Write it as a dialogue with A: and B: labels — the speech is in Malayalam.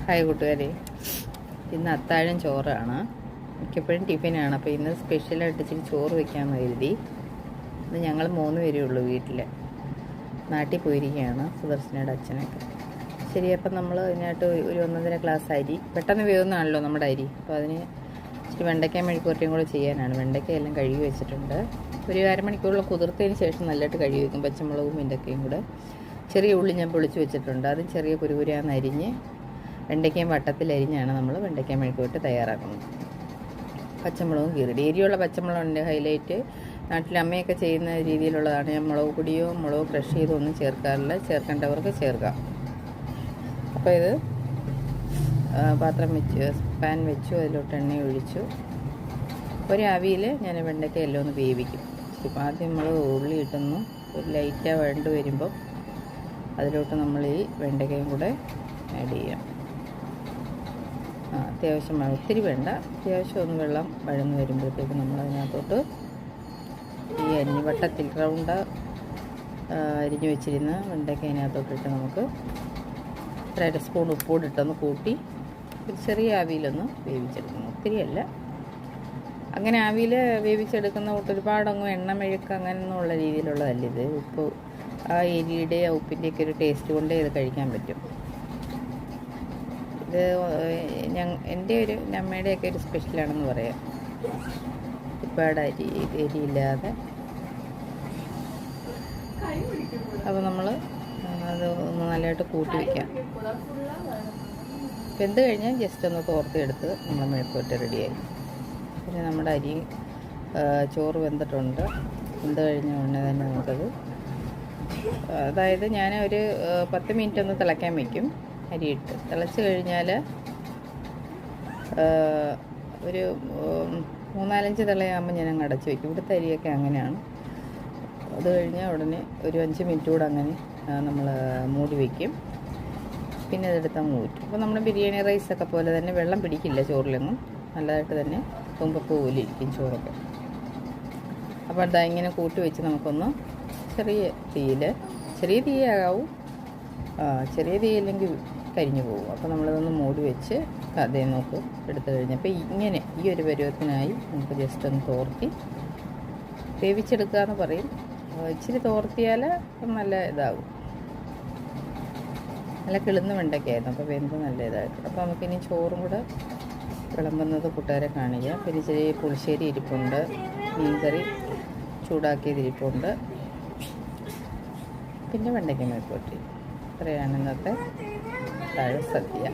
A: ഹായ് കൂട്ടുകാരെ, ഇന്ന് അത്താഴം ചോറാണ്. മിക്കപ്പോഴും ടിഫിനാണ്. അപ്പോൾ ഇന്ന് സ്പെഷ്യലായിട്ട് ഇച്ചിരി ചോറ് വെക്കാമെന്ന് കരുതി. ഇന്ന് ഞങ്ങൾ 3 പേരേ ഉള്ളൂ വീട്ടിൽ. നാട്ടിൽ പോയിരിക്കുകയാണ് സുദർശനയുടെ അച്ഛനൊക്കെ. ശരി, അപ്പം നമ്മൾ അതിനായിട്ട് ഒരു 1.5 ഗ്ലാസ് അരി, പെട്ടെന്ന് വേവുന്നതാണല്ലോ നമ്മുടെ അരി. അപ്പോൾ അതിന് ഇച്ചിരി വെണ്ടയ്ക്ക മെഴുക്കുവരട്ടിയും കൂടെ ചെയ്യാനാണ്. വെണ്ടയ്ക്ക എല്ലാം കഴുകി വെച്ചിട്ടുണ്ട്. ഒരു അരമണിക്കൂറിൽ കുതിർത്തതിന് ശേഷം നല്ലതായിട്ട് കഴുകി വെക്കും. പച്ചമുളകും വെണ്ടയ്ക്കയും കൂടെ. ചെറിയ ഉള്ളി ഞാൻ പൊളിച്ച് വെച്ചിട്ടുണ്ട്. അതും ചെറിയ കുരുകുരാന്ന് അരിഞ്ഞ് വെണ്ടയ്ക്കയും വട്ടത്തിലരിഞ്ഞാണ് നമ്മൾ വെണ്ടയ്ക്ക മെഴുക്കുവരട്ടി തയ്യാറാക്കുന്നത്. പച്ചമുളകും കീറിടി, എരിയുള്ള പച്ചമുളകിൻ്റെ ഹൈലൈറ്റ്. നാട്ടിൽ അമ്മയൊക്കെ ചെയ്യുന്ന രീതിയിലുള്ളതാണ്. ഞാൻ മുളക് പൊടിയോ മുളക് ക്രഷ് ചെയ്തോ ഒന്നും ചേർക്കാറില്ല. ചേർക്കേണ്ടവർക്ക് ചേർക്കാം. അപ്പോൾ ഇത് പാത്രം വെച്ച് പാൻ വെച്ചു, അതിലോട്ട് എണ്ണ ഒഴിച്ചു. ഒരു ആവിയിൽ ഞാൻ വെണ്ടയ്ക്ക എല്ലാം ഒന്ന് വേവിക്കും. ഇപ്പം ആദ്യം നമ്മൾ ഉള്ളി ഇട്ടുന്നു. ഒരു ലൈറ്റാக വഴണ്ട് വരുമ്പോൾ അതിലോട്ട് നമ്മൾ ഈ വെണ്ടയ്ക്കയും കൂടെ ആഡ് ചെയ്യാം. അത്യാവശ്യം ഒത്തിരി വേണ്ട, അത്യാവശ്യം ഒന്ന് വെള്ളം വഴന്ന് വരുമ്പോഴത്തേക്ക് നമ്മളതിനകത്തോട്ട് ഈ വട്ടത്തിൽ റൗണ്ട് അരിഞ്ഞു വെച്ചിരുന്ന വെണ്ടയ്ക്ക അതിനകത്തോട്ടിട്ട് നമുക്ക് 1/2 സ്പൂൺ ഉപ്പൂടിട്ടൊന്ന് കൂട്ടി ഒരു ചെറിയ ആവിയിലൊന്ന് വേവിച്ചെടുക്കണം. ഒത്തിരിയല്ല, അങ്ങനെ ആവിയിൽ വേവിച്ചെടുക്കുന്ന ഒരുപാടങ്ങും എണ്ണ മെഴുക്ക് അങ്ങനെയൊന്നുള്ള രീതിയിലുള്ളതല്ല ഇത്. ഉപ്പ് ആ എരിയുടെ ഉപ്പിൻ്റെയൊക്കെ ഒരു ടേസ്റ്റ് കൊണ്ടേ ഇത് കഴിക്കാൻ പറ്റും. ഇത് എൻ്റെ ഒരു അമ്മയുടെയൊക്കെ ഒരു സ്പെഷ്യലാണെന്ന് പറയാം. ഒരുപാട് എരിയില്ലാതെ. അപ്പോൾ നമ്മൾ അത് ഒന്ന് നല്ലതായിട്ട് കൂട്ടി വയ്ക്കാം. വെന്ത് കഴിഞ്ഞാൽ ജസ്റ്റ് ഒന്ന് തോർത്തിയെടുത്ത് നമ്മൾ മെഴുക്കുവരട്ടി റെഡിയായി. പിന്നെ നമ്മുടെ അരി ചോറ് വെന്തിട്ടുണ്ട്. വെന്ത് കഴിഞ്ഞ ഉടനെ തന്നെ നമുക്കത്, അതായത് ഞാൻ ഒരു 10 മിനിറ്റ് ഒന്ന് തിളയ്ക്കാൻ വയ്ക്കും. അരിയിട്ട് തിളച്ച് കഴിഞ്ഞാൽ ഒരു 3-4 തിളയാകുമ്പോൾ ഞാൻ അങ്ങ് അടച്ച് വയ്ക്കും. ഇവിടുത്തെ അരിയൊക്കെ അങ്ങനെയാണ്. അത് കഴിഞ്ഞാൽ ഉടനെ ഒരു 5 മിനിറ്റ് കൂടെ അങ്ങനെ നമ്മൾ മൂടി വയ്ക്കും. പിന്നെ അതെടുത്ത് അങ്ങ് ഊറ്റും. അപ്പോൾ നമ്മൾ ബിരിയാണി റൈസൊക്കെ പോലെ തന്നെ വെള്ളം പിടിക്കില്ല ചോറിലൊന്നും. നല്ലതായിട്ട് തന്നെ തുമ്പപ്പൂ പോലെ ഇരിക്കും ചോറൊക്കെ. അപ്പോൾ അതാ ഇങ്ങനെ കൂട്ടി വെച്ച് നമുക്കൊന്ന് ചെറിയ തീയാകാവും. ചെറിയ തീയില്ലെങ്കിൽ കരിഞ്ഞു പോകും. അപ്പോൾ നമ്മളിതൊന്ന് മൂടി വെച്ച് അതേ നോക്ക് എടുത്തു കഴിഞ്ഞപ്പോൾ ഇങ്ങനെ ഈ ഒരു പരുവത്തിനായി നമുക്ക് ജസ്റ്റ് ഒന്ന് തോർത്തി വേവിച്ചെടുക്കുക എന്ന് പറയും. ഇച്ചിരി തോർത്തിയാൽ നല്ല ഇതാകും. നല്ല കിളുന്ന വെണ്ടയ്ക്കായിരുന്നു. അപ്പോൾ വെന്ത് നല്ല ഇതായിട്ട്. അപ്പോൾ നമുക്കിനി ചോറും കൂടെ വിളമ്പുന്നത് കൂട്ടുകാരെ കാണിക്കുക. പിന്നെ ഇച്ചിരി പുളിശ്ശേരി ഇരിപ്പുണ്ട്, മീൻകറി ചൂടാക്കിയത് ഇരിപ്പുണ്ട്, പിന്നെ വെണ്ടയ്ക്ക മെഴുക്കുവരട്ടി. ഇത്രയാണ് ഇന്നത്തെ താഴെ സദ്യ.